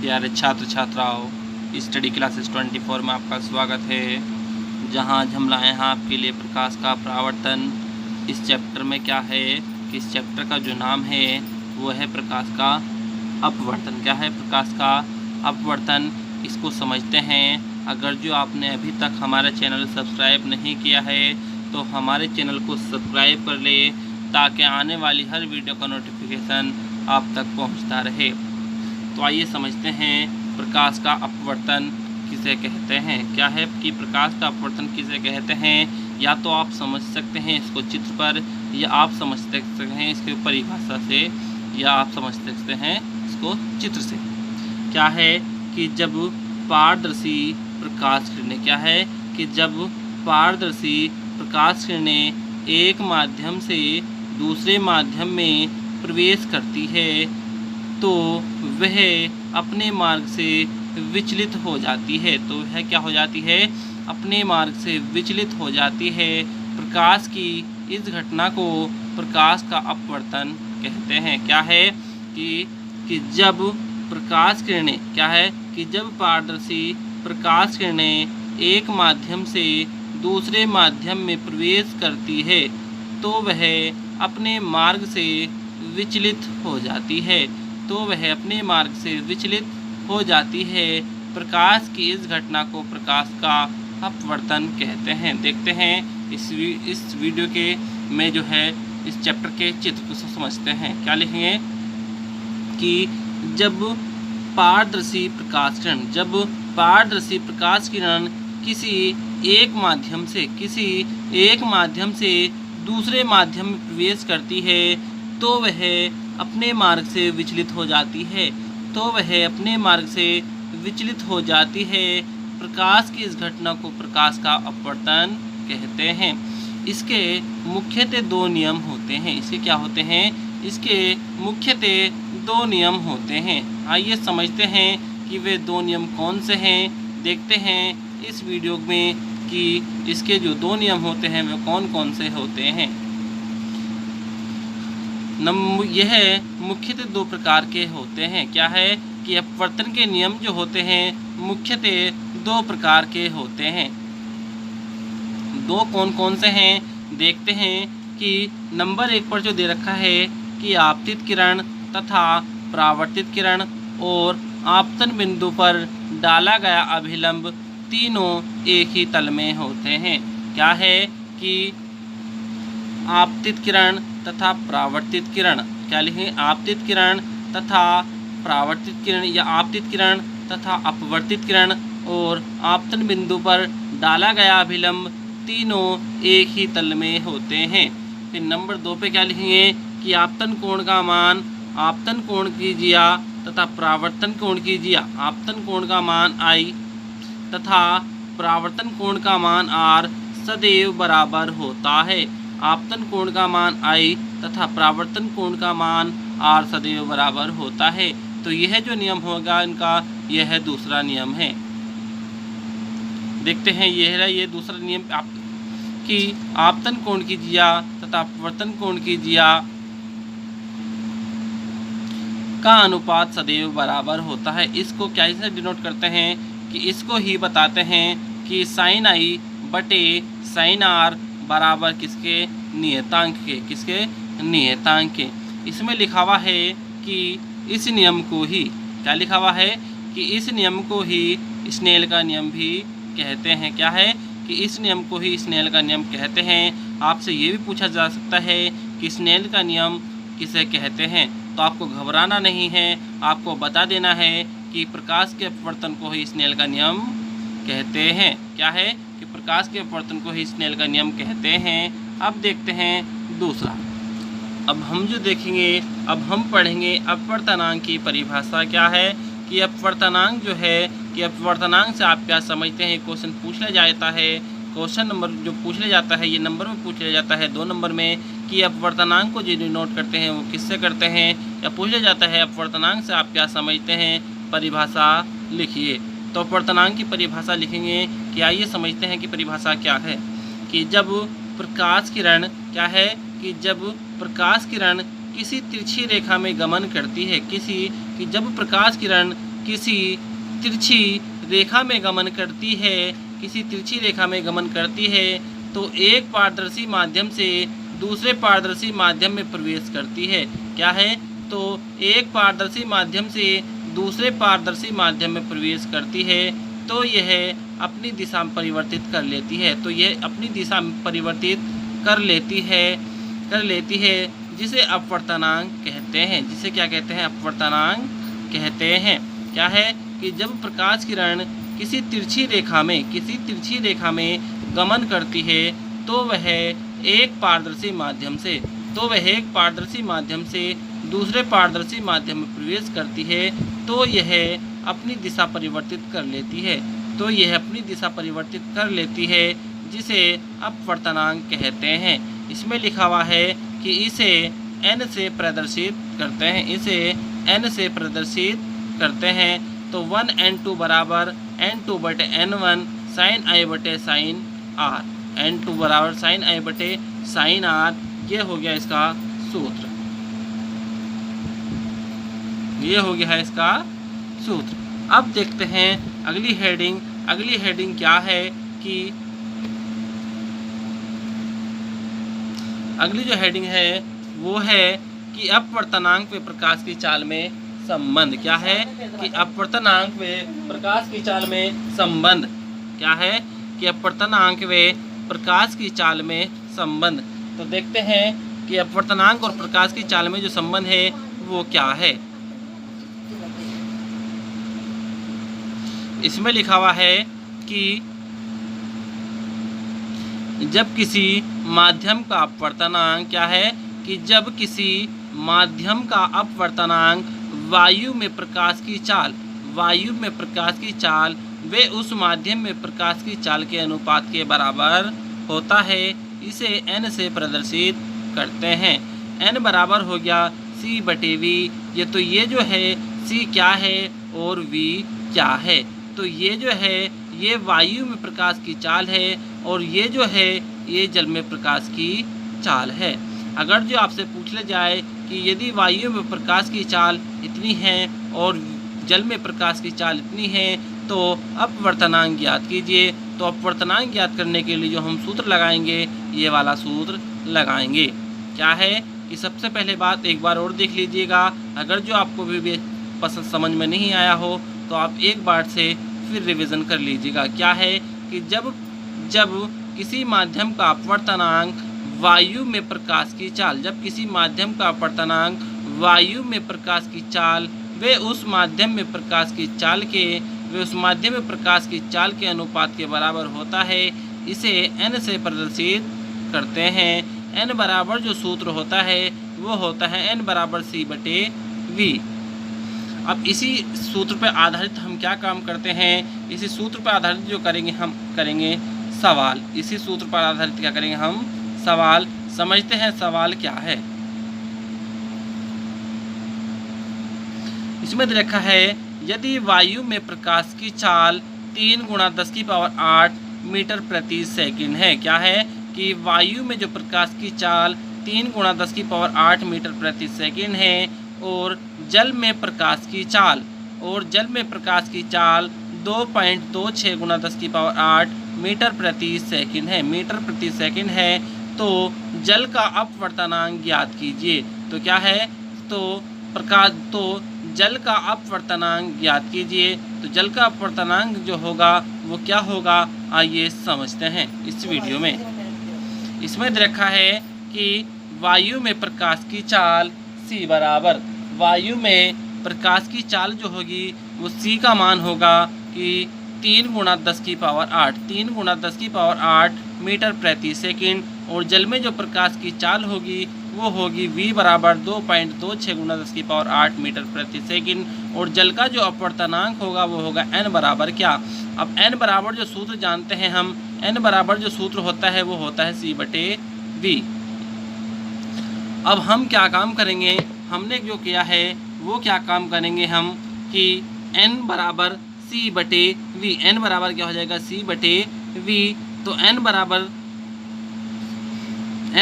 प्यारे छात्र छात्राओं, स्टडी क्लासेस 24 में आपका स्वागत है। जहां आज हम लाए हैं आपके लिए प्रकाश का परावर्तन। इस चैप्टर में क्या है कि इस चैप्टर का जो नाम है वो है प्रकाश का अपवर्तन। क्या है प्रकाश का अपवर्तन, इसको समझते हैं। अगर जो आपने अभी तक हमारा चैनल सब्सक्राइब नहीं किया है तो हमारे चैनल को सब्सक्राइब कर ले, ताकि आने वाली हर वीडियो का नोटिफिकेशन आप तक पहुंचता रहे। तो आइए समझते हैं प्रकाश का अपवर्तन किसे कहते हैं। क्या है कि प्रकाश का अपवर्तन किसे कहते हैं, या तो आप समझ सकते हैं इसको चित्र पर, या आप समझ सकते हैं इसके परिभाषा से, या आप समझ सकते हैं इसको चित्र से। क्या है कि जब पारदर्शी प्रकाश किरणें, क्या है कि जब पारदर्शी प्रकाश किरणें एक माध्यम से दूसरे माध्यम में प्रवेश करती है तो वह अपने मार्ग से विचलित हो जाती है। तो वह क्या हो जाती है, अपने मार्ग से विचलित हो जाती है। प्रकाश की इस घटना को प्रकाश का अपवर्तन कहते हैं। क्या है कि जब प्रकाश किरणें, क्या है कि जब पारदर्शी प्रकाश किरणें एक माध्यम से दूसरे माध्यम में प्रवेश करती है तो वह अपने मार्ग से विचलित हो जाती है। तो वह अपने मार्ग से विचलित हो जाती है। प्रकाश की इस घटना को प्रकाश का अपवर्तन कहते हैं। देखते हैं इस वीडियो के में जो है इस चैप्टर के चित्र को समझते हैं। क्या लिखेंगे कि जब पारदर्शी प्रकाश किरण, जब पारदर्शी प्रकाश किरण किसी एक माध्यम से दूसरे माध्यम में प्रवेश करती है तो वह अपने मार्ग से विचलित हो जाती है। प्रकाश की इस घटना को प्रकाश का अपवर्तन कहते हैं। इसके मुख्यतः दो नियम होते हैं। इसके क्या होते हैं, इसके मुख्यतः दो नियम होते हैं। आइए समझते हैं कि वे दो नियम कौन से हैं। देखते हैं इस वीडियो में कि इसके जो दो नियम होते हैं वे कौन कौन से होते हैं। यह मुख्यतः दो प्रकार के होते हैं। क्या है कि अपवर्तन के नियम जो होते हैं मुख्यतः दो प्रकार के होते हैं। दो कौन कौन से हैं, देखते हैं कि नंबर 1 पर जो दे रखा है कि आपतित किरण तथा परावर्तित किरण और आपतन बिंदु पर डाला गया अभिलंब तीनों एक ही तल में होते हैं। क्या है कि आपतित किरण तथा परावर्तित किरण, क्या लिखें, आपतित किरण तथा परावर्तित किरण, या आपतित किरण तथा अपवर्तित किरण और आपतन बिंदु पर डाला गया अभिलंब तीनों एक ही तल में होते हैं। फिर नंबर 2 पे क्या लिखेंगे कि आपतन कोण का मान, आपतन कोण कीजिए तथा परावर्तन कोण कीजिए। आपतन कोण का मान I तथा परावर्तन कोण का मान R सदैव बराबर होता है। आपतन कोण का मान I तथा परावर्तन कोण का मान R सदैव बराबर होता है। तो यह जो नियम होगा इनका, यह दूसरा नियम है। देखते हैं ये दूसरा नियम कि आपतन कोण कीजिए तथा अपवर्तन कोण कीजिए का अनुपात सदैव बराबर होता है। इसको कैसे डिनोट करते हैं कि इसको ही बताते हैं कि साइन I बटे साइन R बराबर किसके, नियतांक के। किसके, नियतांक के। इसमें लिखा हुआ है कि इस नियम को ही, क्या लिखा हुआ है कि इस नियम को ही स्नेल का नियम भी कहते हैं। क्या है कि इस नियम को ही स्नेल का नियम कहते हैं। आपसे ये भी पूछा जा सकता है कि स्नेल का नियम किसे कहते हैं, तो आपको घबराना नहीं है, आपको बता देना है कि प्रकाश के अपवर्तन को ही स्नेल का नियम कहते हैं। क्या है कि प्रकाश के अपवर्तन को ही स्नेल का नियम कहते हैं। अब देखते हैं दूसरा। अब हम जो देखेंगे, अब हम पढ़ेंगे अपवर्तनांक की परिभाषा। क्या है कि अपवर्तनांक जो है कि अपवर्तनांक से आप क्या समझते हैं, क्वेश्चन पूछ लिया जाता है। क्वेश्चन नंबर जो पूछ लिया जाता है ये नंबर में पूछ लिया जाता है 2 नंबर में, कि अपवर्तनांक को जो डिनोट करते हैं वो किससे करते हैं, या पूछ लिया जाता है अपवर्तनांक से आप क्या समझते हैं, परिभाषा लिखिए। तो अपवर्तनांक की परिभाषा लिखेंगे कि आइए समझते हैं कि परिभाषा क्या है। कि जब प्रकाश किरण, क्या है कि जब प्रकाश किरण किसी तिरछी रेखा में गमन करती है, कि जब प्रकाश किरण किसी तिरछी रेखा में गमन करती है, किसी तिरछी रेखा में गमन करती है तो एक पारदर्शी माध्यम से दूसरे पारदर्शी माध्यम में प्रवेश करती है। क्या है? तो एक पारदर्शी माध्यम से दूसरे पारदर्शी माध्यम में प्रवेश करती है तो यह अपनी दिशा परिवर्तित कर लेती है। तो यह अपनी दिशा परिवर्तित कर लेती है जिसे अपवर्तनांक कहते हैं। जिसे क्या कहते हैं? अपवर्तनांक कहते हैं। क्या है कि जब प्रकाश किरण किसी तिरछी रेखा में गमन करती है तो वह एक पारदर्शी माध्यम से दूसरे पारदर्शी माध्यम में प्रवेश करती है तो यह अपनी दिशा परिवर्तित कर लेती है जिसे अपवर्तनांक कहते हैं। इसमें लिखा हुआ है कि इसे n से प्रदर्शित करते हैं तो 1n2 बराबर n2 बटे n1 sin i बटे sin r, n2 बराबर sin i बटे sin r। ये हो गया इसका सूत्र। अब देखते हैं अगली हेडिंग क्या है कि अगली जो हेडिंग है वो है कि अपवर्तनांक व प्रकाश की चाल में संबंध। क्या है कि अपवर्तनांक व प्रकाश की चाल में संबंध। क्या है कि अपवर्तनांक व प्रकाश की चाल में संबंध। तो देखते हैं कि अपवर्तनांक और प्रकाश की चाल में जो संबंध है वो क्या है। इसमें लिखा हुआ है कि जब किसी माध्यम का अपवर्तनांक क्या है कि जब किसी माध्यम का अपवर्तनांक वायु में प्रकाश की चाल वे उस माध्यम में प्रकाश की चाल के अनुपात के बराबर होता है इसे n से प्रदर्शित करते हैं। n बराबर हो गया c बटे v। ये जो है c क्या है और v क्या है? तो ये जो है ये वायु में प्रकाश की चाल है और ये जो है ये जल में प्रकाश की चाल है। अगर जो आपसे पूछ ले जाए कि यदि वायु में प्रकाश की चाल इतनी है और जल में प्रकाश की चाल इतनी है तो अपवर्तनांक ज्ञात कीजिए। तो अपवर्तनांक ज्ञात करने के लिए जो हम सूत्र लगाएंगे ये वाला सूत्र लगाएंगे। क्या है कि सबसे पहले बात एक बार और देख लीजिएगा। अगर जो आपको भी पसंद समझ में नहीं आया हो तो आप एक बार से फिर रिवीजन कर लीजिएगा। क्या है कि जब किसी माध्यम का अपवर्तनांक वायु में प्रकाश की चाल वे उस माध्यम में प्रकाश की चाल के अनुपात के बराबर होता है इसे n से प्रदर्शित करते हैं। n बराबर जो सूत्र होता है वो होता है n बराबर c बटे v। अब इसी सूत्र पर आधारित हम क्या काम करते हैं? इसी सूत्र पर आधारित जो करेंगे हम करेंगे सवाल। इसी सूत्र पर आधारित क्या करेंगे हम? सवाल। समझते हैं सवाल क्या है। इसमें लिखा है यदि वायु में प्रकाश की चाल 3 × 10⁸ मीटर प्रति सेकंड है। क्या है कि वायु में जो प्रकाश की चाल 3 × 10⁸ मीटर प्रति सेकंड है और जल में प्रकाश की चाल 2.26 × 10⁸ मीटर प्रति सेकंड है तो जल का अपवर्तनांक ज्ञात कीजिए। तो क्या है? तो जल का अपवर्तनांक ज्ञात कीजिए। तो जल का अपवर्तनांक जो होगा वो क्या होगा आइए समझते हैं इस वीडियो में। इसमें रखा है कि वायु में प्रकाश की चाल c बराबर वायु में प्रकाश की चाल जो होगी वो c का मान होगा कि 3 × 10⁸ मीटर प्रति सेकंड और जल में जो प्रकाश की चाल होगी वो होगी v बराबर 2.26 × 10⁸ मीटर प्रति सेकंड और जल का जो अपवर्तनांक होगा वो होगा n बराबर क्या? अब n बराबर जो सूत्र जानते हैं हम, n बराबर जो सूत्र होता है वो होता है c बटे v। अब हम क्या काम करेंगे? हमने जो किया है वो क्या काम करेंगे हम कि n बराबर c बटे v। n बराबर क्या हो जाएगा? c बटे v। तो n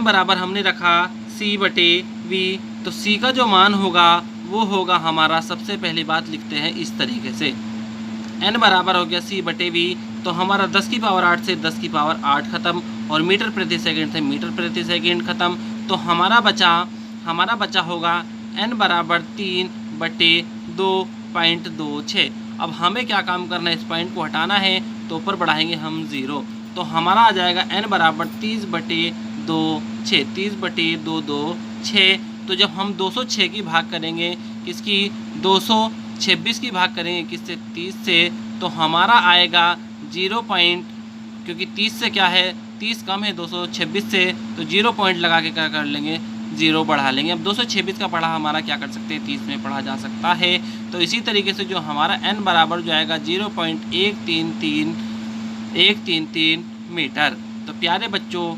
बराबर हमने रखा c बटे v तो सी का जो मान होगा वो होगा हमारा, सबसे पहली बात लिखते हैं इस तरीके से, n बराबर हो गया सी बटे वी। तो हमारा 10 की पावर 8 से 10 की पावर 8 ख़त्म, और मीटर प्रति सेकंड से मीटर प्रति सेकंड ख़त्म। तो हमारा बचा होगा n बराबर 3 बटे 2.26। अब हमें क्या काम करना है, इस पॉइंट को हटाना है, तो ऊपर बढ़ाएंगे हम 0। तो हमारा आ जाएगा n बराबर 30 बटे 2 6, 30 बटे 2 2 6। तो जब हम 206 की भाग करेंगे किसकी, 226 की भाग करेंगे किससे, 30 से, तो हमारा आएगा 0 पॉइंट, क्योंकि 30 से क्या है, 30 कम है 226 से, तो 0 पॉइंट लगा के क्या कर लेंगे, 0 बढ़ा लेंगे। अब 226 का पढ़ा हमारा क्या कर सकते हैं, 30 में पढ़ा जा सकता है। तो इसी तरीके से जो हमारा n बराबर जो आएगा 0.133 मीटर। तो प्यारे बच्चों,